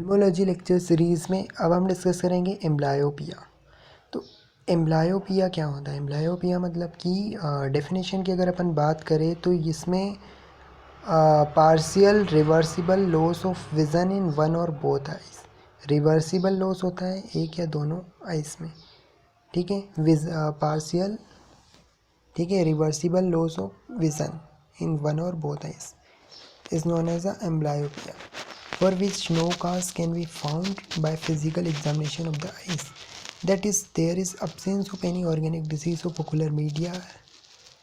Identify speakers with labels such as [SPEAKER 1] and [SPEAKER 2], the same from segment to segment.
[SPEAKER 1] Ophthalmology lecture series में अब हम डिस्कस करेंगे एम्ब्लायोपिया। तो एम्ब्लायोपिया क्या होता है? एम्ब्लायोपिया मतलब कि डेफिनेशन की अगर अपन बात करें तो इसमें partial reversible loss of vision in one और बोथ आइज। रिवर्सिबल लॉस होता है एक या दोनों आइज में, ठीक है। पार्शियल, ठीक है, reversible loss of vision in one और both eyes is known as a amblyopia, for which no cause can be found by physical examination of the eyes. That is, there is absence of any organic disease of ocular media,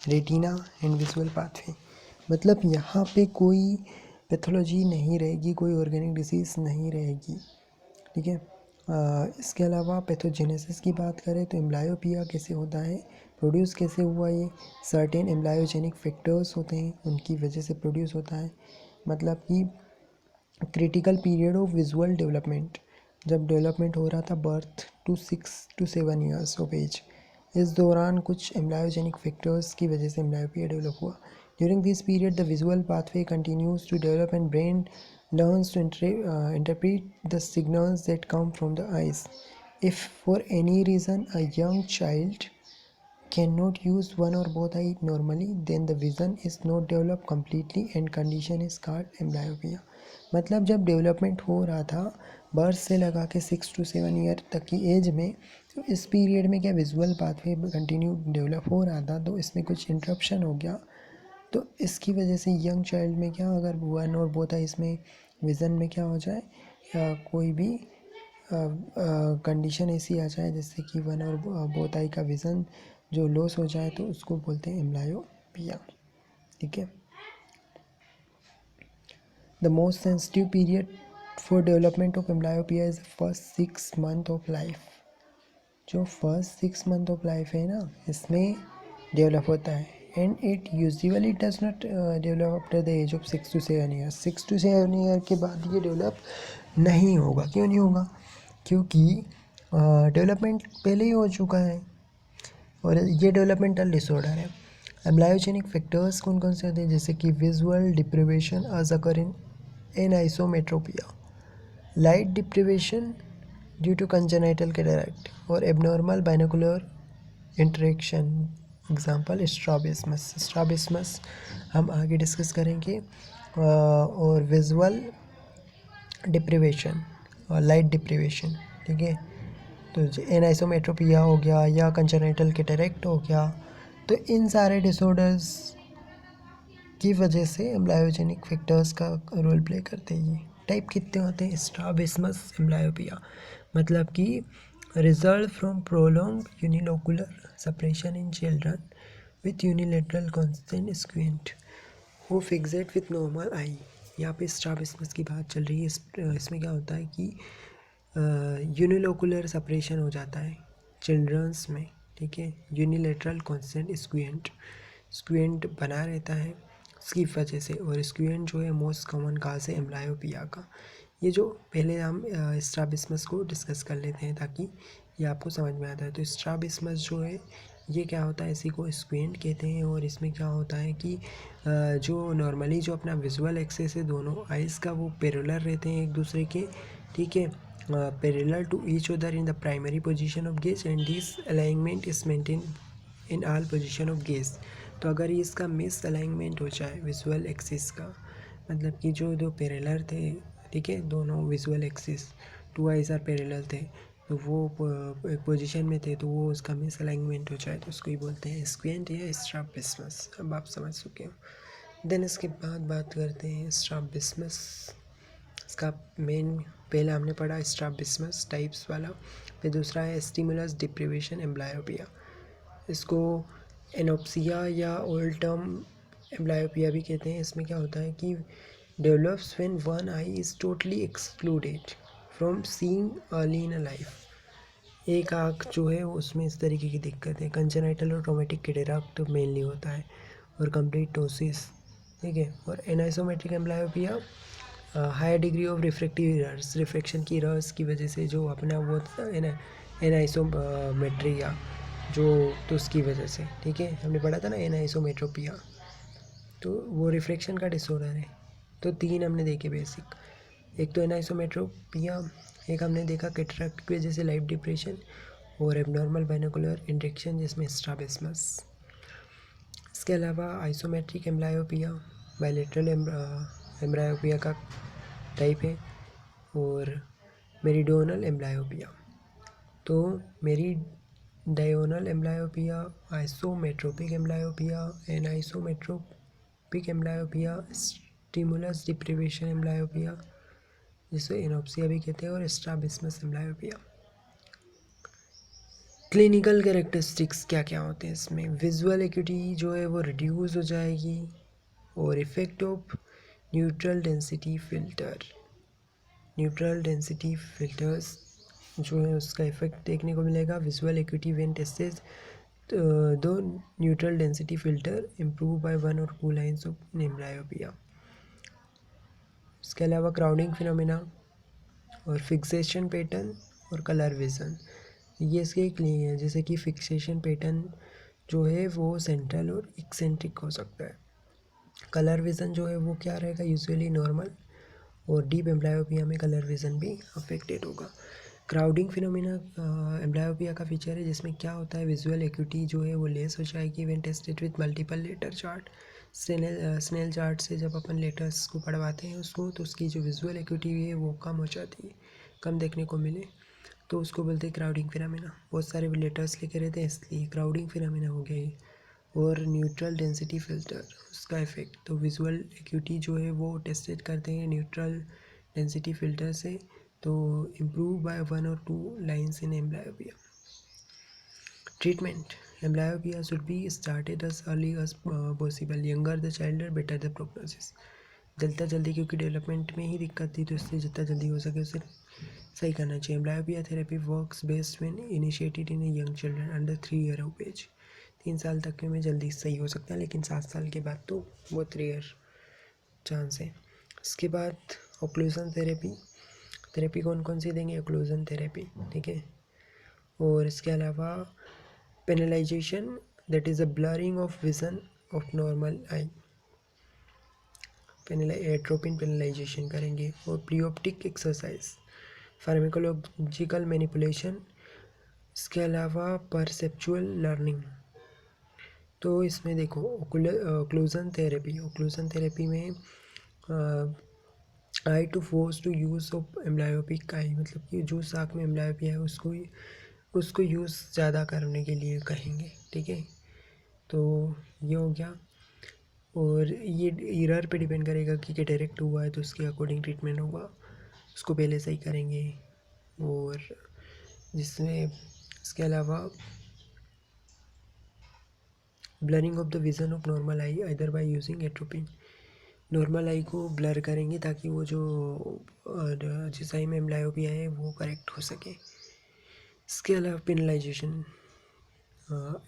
[SPEAKER 1] retina and visual pathway. मतलब यहाँ पे कोई pathology नहीं रहेगी, कोई organic disease नहीं रहेगी, ठीक है। इसके अलावा पैथोजेनेसिस की बात करें तो एम्ब्लायोपिया कैसे होता है, प्रोड्यूस कैसे हुआ, ये सर्टेन एम्ब्लायोजेनिक फैक्टर्स होते हैं उनकी वजह से प्रोड्यूस होता है। मतलब कि critical period of visual development, जब डेवलपमेंट हो रहा था birth to 6 to 7 years of age, इस दौरान कुछ एम्ब्लायोजेनिक फैक्टर्स की वजह से एम्ब्लायोपिया डेवलप हुआ। During this period the visual pathway continues to develop and brain learns to interpret the signals that come from the eyes. If for any reason a young child cannot use one or both eye normally, then the vision is not developed completely and condition is called amblyopia. मतलब जब development हो रहा था birth से लगा के 6 to 7 year तक की एज में, तो इस पीरियड में क्या विजुअल पाथवे कंटिन्यू डेवलप हो रहा था, तो इसमें कुछ इंटरप्शन हो गया। तो इसकी वजह से यंग चाइल्ड में क्या, अगर वन और बोथ आइज में विज़न में क्या हो जाए या कोई भी कंडीशन ऐसी आ जाए जैसे कि वन और बोथ आई का विज़न जो लॉस हो जाए, तो उसको बोलते हैं एम्ब्लायोपिया, ठीक है। The most sensitive period for development of amblyopia is the first 6 month of life. जो फर्स्ट 6 month ऑफ लाइफ है ना, इसमें डेवलप होता है and it usually does not develop after the age of 6 to 7 years. 6 to 7 year के बाद ये develop नहीं होगा। क्यों नहीं होगा? क्योंकि डेवलपमेंट पहले ही हो चुका है और ये डेवलपमेंटल डिसऑर्डर है। एम्ब्लायोजेनिक फैक्टर्स कौन कौन से होते हैं, जैसे कि visual deprivation as occur in isometropia, light deprivation due to congenital cataract और abnormal binocular interaction, example strabismus. Strabismus हम आगे डिस्कस करेंगे। और विजुअल डिप्रिवेशन और लाइट डिप्रिवेशन, ठीक है। तो एनाइसोमेट्रोपिया हो गया या कंजेनाइटल कैटरैक्ट हो गया, तो इन सारे डिसऑर्डर्स की वजह से एम्ब्लायोजेनिक फैक्टर्स का रोल प्ले करते हैं। ये टाइप कितने होते हैं? स्ट्रैबिस्मस एम्ब्लायोपिया मतलब कि result from prolonged unilocular suppression in children with unilateral constant squint who fixate with normal eye। यहाँ पे स्ट्रैबिस्मस की बात चल रही है। इसमें क्या होता है कि यूनिलोकुलर सपरेशन हो जाता है चिल्ड्रंस में, ठीक है। यूनिलेटरल कॉन्स्टेंट स्क्वेंट बना रहता है उसकी वजह से, और स्क्वेंट जो है मोस्ट कॉमन काज है एम्ब्लायोपिया का। ये जो पहले हम स्ट्रैबिस्मस को डिस्कस कर लेते हैं ताकि ये आपको समझ में आता है। तो स्ट्रैबिस्मस जो है ये क्या होता है, इसी को स्क्वेंट कहते हैं। और इसमें क्या होता है कि जो नॉर्मली जो अपना विजुअल एक्सेस है दोनों आइज़ का वो पैरेलल रहते हैं एक दूसरे के, ठीक है, parallel to each other in the primary position of gaze and this alignment is maintain in all position of gaze. तो अगर इसका मिस अलाइनमेंट हो जाए विजुअल एक्सिस का, मतलब कि जो दो पैरेलल थे, ठीक है, दोनों visual axis two eyes are parallel थे, तो वो एक पोजीशन में थे, तो वो उसका मिस अलाइनमेंट हो जाए तो उसको ही बोलते हैं स्क्वेंट या स्ट्रैबिस्मस। अब आप समझ चुके हो। देन इसके बाद बात करते हैं स्ट्रैबिस्मस। इसका मेन पहला हमने पढ़ा स्ट्रैबिस्मस टाइप्स वाला, फिर दूसरा है स्टिमुलस डिप्रिवेशन एम्ब्लायोपिया। इसको एनोप्सिया या ओल्ड टर्म एम्ब्लायोपिया भी कहते हैं। इसमें क्या होता है कि develops when one I is totally excluded from seeing early in a life. एक आँख जो है उसमें इस तरीके की दिक्कत है। कंजेनाइटल और ट्रॉमेटिक कैटरैक्ट तो मेनली होता है और कंप्लीट टोसिस, ठीक है। और anisometropic amblyopia high degree of refractive errors, refraction की एरर्स की वजह से जो अपना वो एनाइसोमेट्रिया जो, तो उसकी वजह से, ठीक है, हमने पढ़ा था ना एनाइसोमेट्रोपिया, तो वो रिफ्रेक्शन का डिसऑर्डर है। तो 3 हमने देखे बेसिक। एक तो एनाइसोमेट्रोपिया, एक हमने देखा कैटरेक्ट की वजह से लाइट डिप्रेशन, और एबनॉर्मल बाइनोकुलर इंजेक्शन जिसमें स्ट्राबिस्मस। इसके अलावा आइसोमेट्रिक एम्ब्लायोपिया बायलेटरल एम्ब्लायोपिया का टाइप है, और मेरिडोनल एम्ब्लायोपिया। तो meridional amblyopia, isometropic amblyopia, anisometropic amblyopia, stimulus deprivation amblyopia जिसे एनोप्सिया भी कहते हैं, और स्ट्राबिस्मस एम्ब्लायोपिया। क्लिनिकल कैरेक्टरिस्टिक्स क्या क्या होते हैं इसमें? विजुअल एक्यूटी जो है वो रिड्यूस हो जाएगी, और effect of neutral density filters जो है उसका इफेक्ट देखने को मिलेगा। विजुअल एक्यूटी व्हेन टेस्टेड दो neutral density filter improve bye 1 और 2 लाइन्स ऑफ एम्ब्लायोपिया। इसके अलावा क्राउडिंग फिनोमिना और फिक्सेशन पैटर्न और कलर विज़न, ये इसके एक लिए हैं। जैसे कि फिक्सेशन पैटर्न जो है वो सेंट्रल और एक्सेंट्रिक हो सकता है। कलर विज़न जो है वो क्या रहेगा, यूजुअली नॉर्मल, और डीप एम्ब्लायोपिया में कलर विज़न भी अफेक्टेड होगा। क्राउडिंग फिनोमिना एम्ब्लायोपिया का फीचर है, जिसमें क्या होता है, विजुअल एक्यूटी जो है वो लेस हो जाएगी when tested with multiple letter chart. Snellen chart से जब अपन लेटर्स को पढ़वाते हैं उसको, तो उसकी जो विजुअल एक्यूटी है वो कम हो जाती है, कम देखने को मिले, तो उसको बोलते हैं क्राउडिंग फिनोमिना। बहुत सारे लेटर्स लेके रहते हैं इसलिए क्राउडिंग फिनोमिना हो गया ये। और न्यूट्रल डेंसिटी फिल्टर, उसका इफेक्ट, तो विजुअल एक्यूटी जो है वो टेस्टेड करते हैं न्यूट्रल डेंसिटी फिल्टर से, तो इम्प्रूव बाय 1 और 2 lines in amblyopia. Treatment, amblyopia should be started as early as possible, younger the child better the prognosis. जल्दी क्योंकि डेवलपमेंट में ही दिक्कत थी, तो इसलिए जितना जल्दी हो सके उसे सही करना चाहिए। Amblyopia therapy works best when initiated in young children under 3 year of age. 3 साल तक में जल्दी सही हो सकता है, लेकिन 7 साल के बाद तो बहुत रेयर चांस है। इसके बाद ओक्लूजन थेरेपी कौन कौन सी देंगे, ओक्लूजन थेरेपी, ठीक है। और इसके अलावा penalisation, that is a blurring of vision of normal eye, atropine penalisation करेंगे। और प्रीऑप्टिक एक्सरसाइज, फार्माकोलॉजिकल मैनिपुलेशन, इसके अलावा परसेप्चुअल लर्निंग। तो इसमें देखो ओक्लूजन थेरेपी में eye to force to use of amblyopic eye, मतलब कि जो साख में एम्ब्लायोपिया है उसको यूज़ ज़्यादा करने के लिए कहेंगे, ठीक है। तो ये हो गया। और ये ईयर पे डिपेंड करेगा कि कैटरेक्ट हुआ है तो उसके अकॉर्डिंग ट्रीटमेंट होगा, उसको पहले सही करेंगे। और जिसमें इसके अलावा blurring of the vision of normal eye either by using atropine, normal eye को ब्लर करेंगे ताकि वो जो जिस आई में एम्ब्लायोपिया है वो करेक्ट हो सके। इसके अलावा पेनलाइजेशन,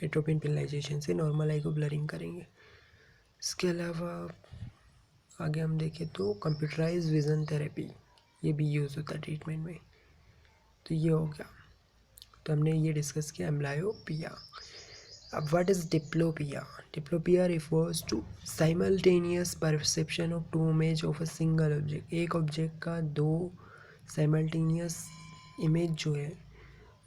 [SPEAKER 1] एट्रोपिन पेनलाइजेशन से नॉर्मल आई को ब्लरिंग करेंगे। इसके अलावा आगे हम देखें तो कंप्यूटराइज विज़न थेरेपी, ये भी यूज़ होता है ट्रीटमेंट में। तो ये हो गया, तो हमने ये डिस्कस किया एम्ब्लायोपिया। अब what is diplopia? Diplopia refers to simultaneous perception of two image of a single object, एक ऑब्जेक्ट का दो साइमल्टेनियस इमेज जो है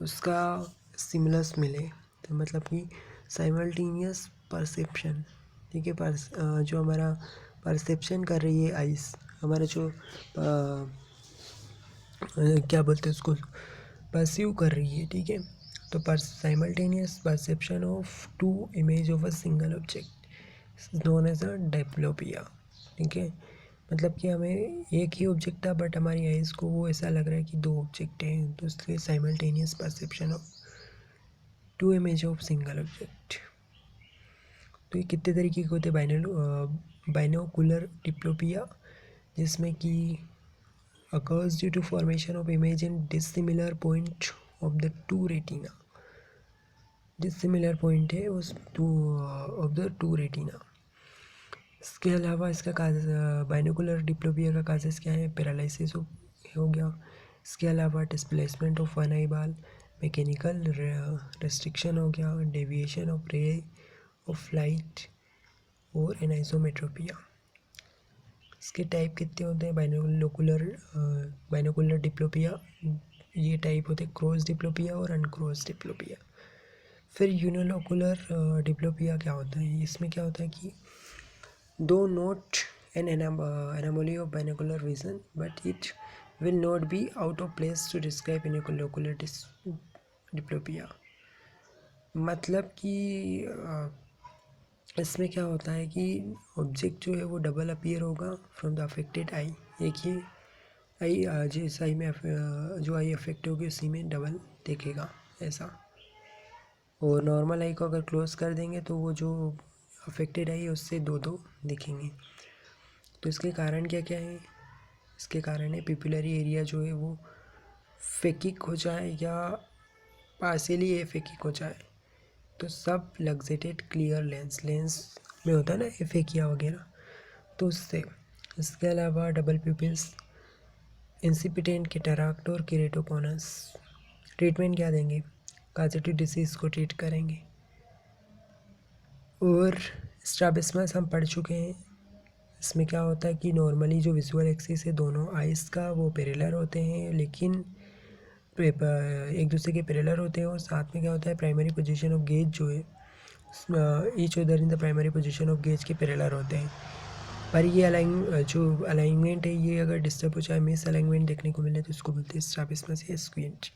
[SPEAKER 1] उसका सिमिलस मिले, तो मतलब कि साइमल्टेनियस परसेप्शन, ठीक है। जो हमारा परसेप्शन कर रही है आइस, हमारा जो क्या बोलते हैं उसको, परसीव कर रही है, ठीक है। तो simultaneous perception of two image of a single object known as a diplopia, ठीक है। मतलब कि हमें एक ही ऑब्जेक्ट था बट हमारी आइज़ को वो ऐसा लग रहा है कि दो ऑब्जेक्ट हैं, तो इसलिए simultaneous perception of two image of single object. तो ये कितने तरीके के होते हैं? बाइनोकुलर डिप्लोपिया, जिसमें कि occurs due to formation of image in dissimilar point of the two retina, dissimilar point है उस of the two retina। इसके अलावा इसका बाइनोकुलर डिप्लोपिया का काजेस क्या है? पैरालिसिस हो गया। इसके अलावा डिस्प्लेसमेंट ऑफ वन आई बाल, मैकेनिकल रेस्ट्रिक्शन हो गया, deviation of ray of light, और एनाइसोमेट्रोपिया। इसके टाइप कितने होते हैं? बाइनोकुलर डिप्लोपिया, ये टाइप होते हैं क्रॉस डिप्लोपिया और अनक्रॉस डिप्लोपिया। फिर यूनिलोकुलर डिप्लोपिया क्या होता है? इसमें क्या होता है कि दो not an anomaly of binocular vision, but it will not be out of place to describe unilocular diplopia। मतलब कि इसमें क्या होता है कि ऑब्जेक्ट जो है वो डबल अपीयर होगा फ्रॉम द अफेक्टेड आई। एक ही आई जिस आई में जो आई अफेक्ट होगी उसी में डबल देखेगा ऐसा। और नॉर्मल आई को अगर क्लोज कर देंगे तो वो जो अफेक्टेड आई है उससे दो दो दिखेंगे। तो इसके कारण क्या क्या है? इसके कारण है पिपुलरी एरिया जो है वो फेकिक हो जाए या पार्शियली एफेकिक हो जाए। तो सब लग्जेटेड क्लियर लेंस में होता है ना एफेकिया वगैरह, तो उससे। इसके अलावा डबल पिपिल्स, इंसिपिटेंट कैटरैक्ट और केरेटोकोनस। ट्रीटमेंट क्या देंगे? काजेटिव डिसीज़ को ट्रीट करेंगे। और स्ट्रैबिस्मस हम पढ़ चुके हैं। इसमें क्या होता है कि नॉर्मली जो विजुअल एक्सिस है दोनों आइज़ का वो पैरेलल होते हैं, लेकिन एक दूसरे के पैरेलल होते हैं। और साथ में क्या होता है, प्राइमरी पोजीशन ऑफ गेज जो है each other in the primary position of gauge के पैरेलल होते हैं। पर ये जो अलाइनमेंट है ये अगर डिस्टर्ब हो जाए, मिस अलाइनमेंट देखने को मिले तो इसको बोलते हैं स्ट्रैबिस्मस या स्क्विंट।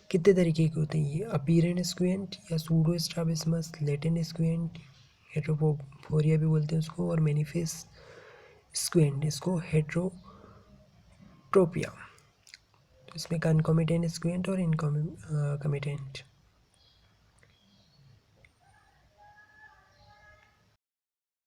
[SPEAKER 1] कितने तरीके के होते हैं ये? अपीरेंट स्क्विंट या सूडो स्ट्रैबिस्मस, लेटेंट स्क्विंट, हेट्रोफोरिया भी बोलते हैं उसको, और मैनिफेस्ट स्क्विंट, इसको हेट्रोट्रोपिया। तो इसमें कॉन्कोमिटेंट स्क्विंट और इनकॉमिटेंट।